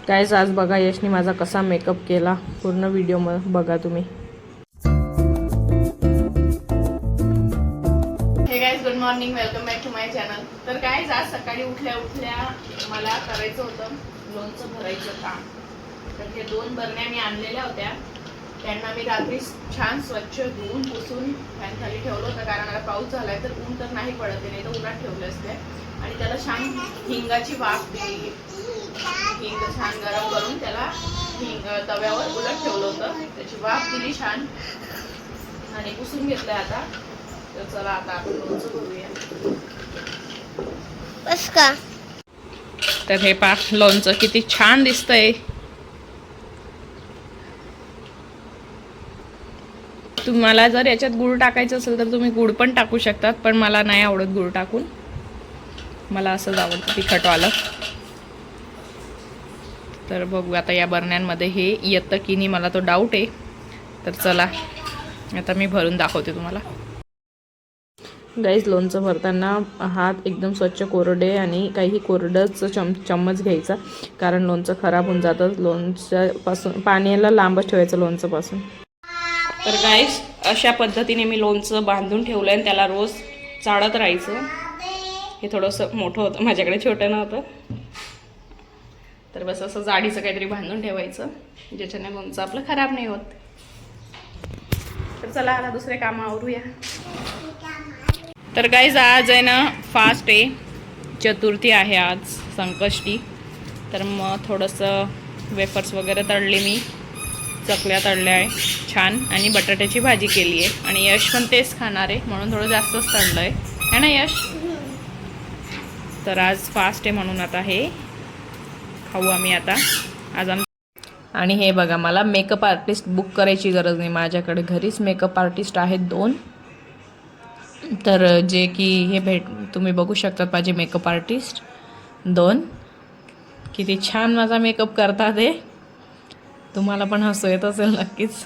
Guys आज बघा यशनी माझा कसा मेकअप केला, पूर्ण व्हिडिओ बघा तुम्ही। हे guys good morning, welcome back to my channel. तर गाइस आज सकाळी उठल्या मला करायचं होतं लोणचं भरायचं काम। तर हे 2 बरण्या मी आणलेल्या होत्या, त्यांना मी रात्री छान स्वच्छ धुवून पुसून फॅन खाली ठेवलं होतं, कारण आता पाऊस झालाय तर ऊन तर नाही पडत, नाही तर उन्हात ठेवले असते। आणि त्याला छान हिंगाची वाफ दिली, हिंग छान गरम करून त्याला तव्यावर उलट ठेवलं होतं, त्याची वाफ दिली छान आणि पुसून घेतलंय आता। तर चला आता आपण लोणचं भरूया। बस का? तर हे पा लोणचं किती छान दिसतंय। तुम्हाला जर याच्यात गूळ टाकायचं असेल तर तुम्ही गूळ पण टाकू शकतात, पण मला नाही आवडत गूळ टाकून, मला असंच आवडतं तिखटवालं। तर बघू आता या बरण्यांमध्ये हे येतं की नाही, मला तो डाऊट आहे। तर चला आता मी भरून दाखवते तुम्हाला। गाईज लोणचं भरताना हात एकदम स्वच्छ कोरडे आणि काही कोरडंच चम्मच घ्यायचा, कारण लोणचं खराब होऊन जातं। लोणच्यापासून पाण्याला लांबच ठेवायचं लोणचंपासून। तर गाईज अशा पद्धतीने मी लोणचं बांधून ठेवलं आणि त्याला रोज चाळत राहायचं। हे थोडंसं मोठं होतं, माझ्याकडे छोटं नव्हतं, तर बस असं जाडीचं काहीतरी बांधून ठेवायचं, ज्याच्याने लोणचं आपलं खराब नाही होत। तर चला आता दुसरे काम आवरूया। तर गाईज आज आहे ना फास्ट आहे, चतुर्थी आहे आज, संकष्टी। तर मग थोडंसं वेफर्स वगैरे तळले मी, चकल्या तळल्या आहे छान, आणि बटाट्याची भाजी केली आहे। आणि यश पण तेच खाणार आहे म्हणून थोडं जास्तच तळलं आहे ना यश? तर आज फास्ट आहे म्हणून आता हे खाऊ आम्ही आता आज आणि हे बघा, मला मेकअप आर्टिस्ट बुक करायची गरज नाही, माझ्याकडे घरीच मेकअप आर्टिस्ट आहेत 2। तर जे की हे तुम्ही बघू शकता माझे मेकअप आर्टिस्ट 2 किती छान माझा मेकअप करतात। हे तुम्हाला पण हसू येत असेल नक्कीच,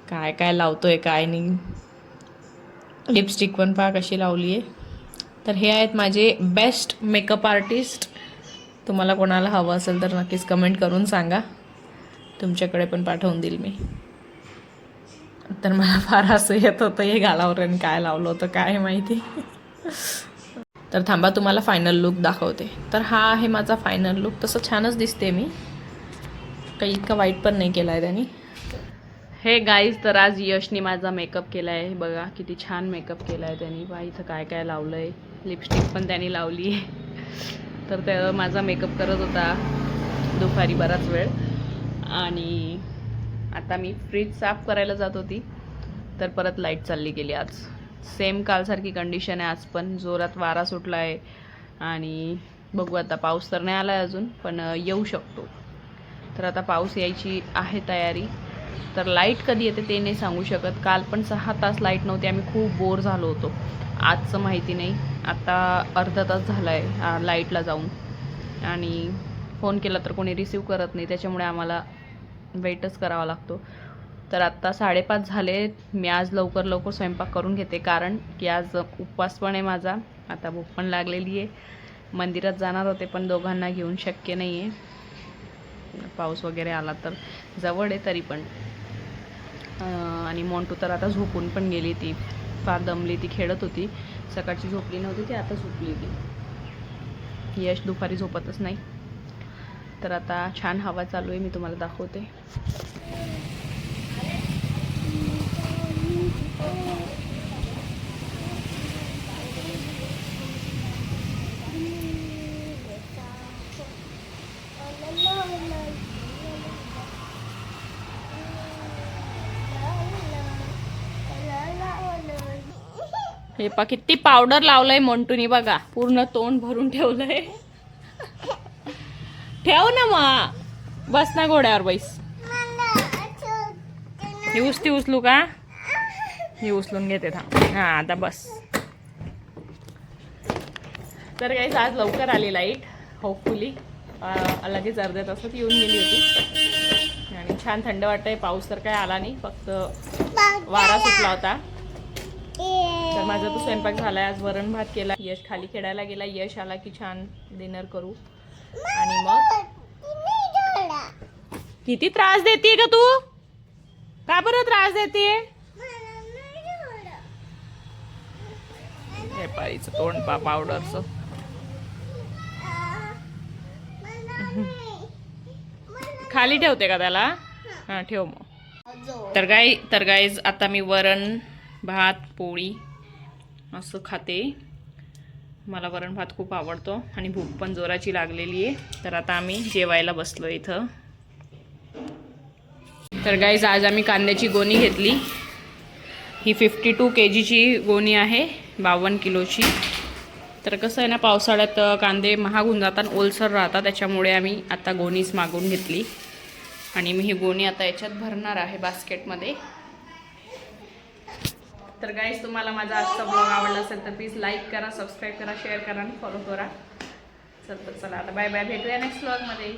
काय काय लावतोय काय नाही। लिपस्टिक पण पहा कशी लावली आहे। तर हे आहेत माझे बेस्ट मेकअप आर्टिस्ट। तुम्हाला कोणाला हवं असेल तर नक्कीच कमेंट करून सांगा, तुमच्याकडे पण पाठवून देईल मी। तर मला फार हसू येत होतं हे गालावर काय लावलं होतं काय माहिती। तर थांबा तुम्हाला फायनल लुक दाखवते। तर हा आहे माझा फायनल लुक, तसं छानच दिसते मी, काही इतका वाईट पण नाही केला आहे त्यांनी। हे गाईज तर आज यशनी माझा मेकअप केला आहे, बघा किती छान मेकअप केला आहे त्यांनी। बा इथं काय काय लावलं आहे, लिपस्टिक पण त्यांनी लावली आहे। तर त्या माझा मेकअप करत होता दुपारी बराच वेळ, आणि आता मी फ्रीज साफ करायला जात होती तर परत लाईट चालली गेली। आज सेम कालसारखी कंडिशन आहे, आज पण जोरात वारा सुटला आहे आणि बघू आता, पाऊस तर नाही आला अजून पण येऊ शकतो। तर आता पाऊस यायची आहे तयारी। तर लाईट कधी येते ते नाही सांगू शकत, काल पण 6 तास लाईट नव्हती, आम्ही खूप बोर झालो होतो। आजचं माहिती नाही, आता अर्धा तास झाला आहे लाईटला जाऊन, आणि फोन केला तर कोणी रिसीव करत नाही, त्याच्यामुळे आम्हाला वेटच करावा लागतो। तर आत्ता 5:30 झाले, मी आज लवकर स्वयंपाक करून घेते, कारण की आज उपवास पण आहे माझा, आता भूक पण लागलेली आहे। मंदिरात जाणार होते पण दोघांना घेऊन शक्य नाही आहे, पाऊस वगैरे आला तर जवळ आहे तरी पण। आणि मोंटू तर आता झोपून पण गेली, ती फार दमली, ती खेळत होती, सकाळची झोपली नव्हती ती, आता झोपली ती। यश दुपारी झोपतच नाही। तर आता छान हवा चालू आहे, मी तुम्हाला दाखवते। हे पा किती पावडर लावलंय मोंटूनी, बघा पूर्ण तोंड भरून ठेवलंय। ठेव ना मग, बस ना घोड्यावर बैस। ही उचलू का? ही उचलून घेते, थांब। हा आता बस। तर गाईस आज लवकर आली लाईट, होपफुली लगेच अर्ध्या तासात येऊन गेली होती, आणि छान थंड वाटतंय। पाऊस तर काय आला नाही, फक्त वारा सुटला होता। तर माझा तो स्वयंपाक झालाय, आज वरण भात केला, यश खाली खेळायला गेला, यश आला की छान डिनर करू, आणि मग किती त्रास देते का तू? का बरं त्रास देते? हे पारीचं तोंड पावडरचं. खाली ठेवते का त्याला? हा ठेव मग. तर गाईज आता मी वरण भात पोळी असं खाते. मला वरण भात खूप आवडतो आणि भूक पण जोराची लागलेली आहे. तर आता आम्ही जेवायला बसलो इथं. तर गाईज आज आम्ही कांद्याची गोणी घेतली. ही 52 kgची गोणी आहे, 52 किलोची. तर कसं आहे ना, पावसाळ्यात कांदे महाग होऊन जातात, ओलसर राहतात, त्याच्यामुळे आम्ही आता गोणीच मागवून घेतली. आणि मी ही गोणी आता याच्यात भरणार आहे बास्केटमध्ये. तर गाईज तुम्हाला माझा आजचा ब्लॉग आवडला असेल तर प्लीज लाईक करा, सबस्क्राईब करा, शेअर करा आणि फॉलो करा. चला आता बाय बाय, भेटूया नेक्स्ट ब्लॉगमध्ये.